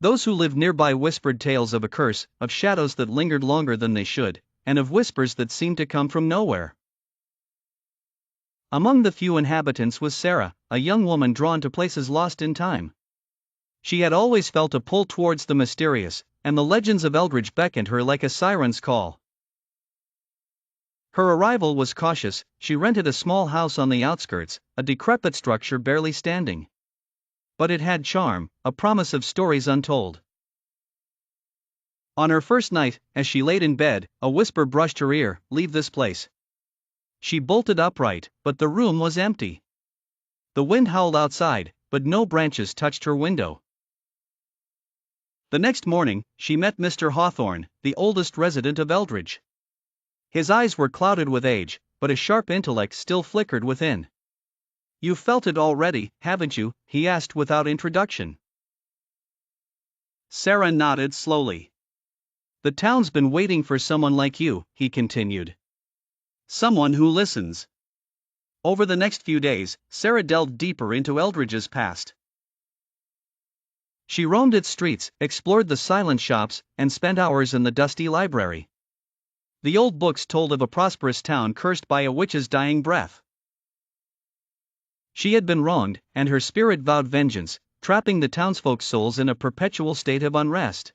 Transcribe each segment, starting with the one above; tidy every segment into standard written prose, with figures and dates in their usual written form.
Those who lived nearby whispered tales of a curse, of shadows that lingered longer than they should, and of whispers that seemed to come from nowhere. Among the few inhabitants was Sarah, a young woman drawn to places lost in time. She had always felt a pull towards the mysterious, and the legends of Eldridge beckoned her like a siren's call. Her arrival was cautious. She rented a small house on the outskirts, a decrepit structure barely standing. But it had charm, a promise of stories untold. On her first night, as she laid in bed, a whisper brushed her ear, "Leave this place." She bolted upright, but the room was empty. The wind howled outside, but no branches touched her window. The next morning, she met Mr. Hawthorne, the oldest resident of Eldridge. His eyes were clouded with age, but a sharp intellect still flickered within. "You've felt it already, haven't you?" he asked without introduction. Sarah nodded slowly. "The town's been waiting for someone like you," he continued. "Someone who listens." Over the next few days, Sarah delved deeper into Eldridge's past. She roamed its streets, explored the silent shops, and spent hours in the dusty library. The old books told of a prosperous town cursed by a witch's dying breath. She had been wronged, and her spirit vowed vengeance, trapping the townsfolk's souls in a perpetual state of unrest.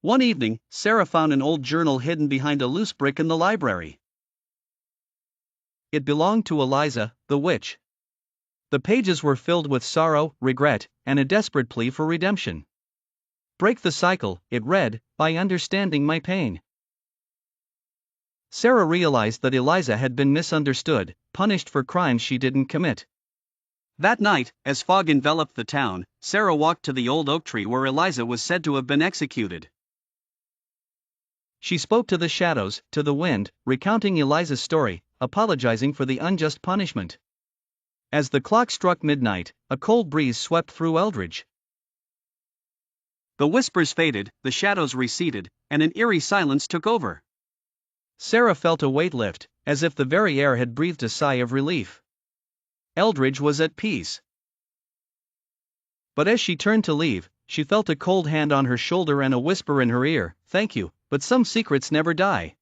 One evening, Sarah found an old journal hidden behind a loose brick in the library. It belonged to Eliza, the witch. The pages were filled with sorrow, regret, and a desperate plea for redemption. "Break the cycle," it read, "by understanding my pain." Sarah realized that Eliza had been misunderstood, punished for crimes she didn't commit. That night, as fog enveloped the town, Sarah walked to the old oak tree where Eliza was said to have been executed. She spoke to the shadows, to the wind, recounting Eliza's story, apologizing for the unjust punishment. As the clock struck midnight, a cold breeze swept through Eldridge. The whispers faded, the shadows receded, and an eerie silence took over. Sarah felt a weight lift, as if the very air had breathed a sigh of relief. Eldridge was at peace. But as she turned to leave, she felt a cold hand on her shoulder and a whisper in her ear, "Thank you, but some secrets never die."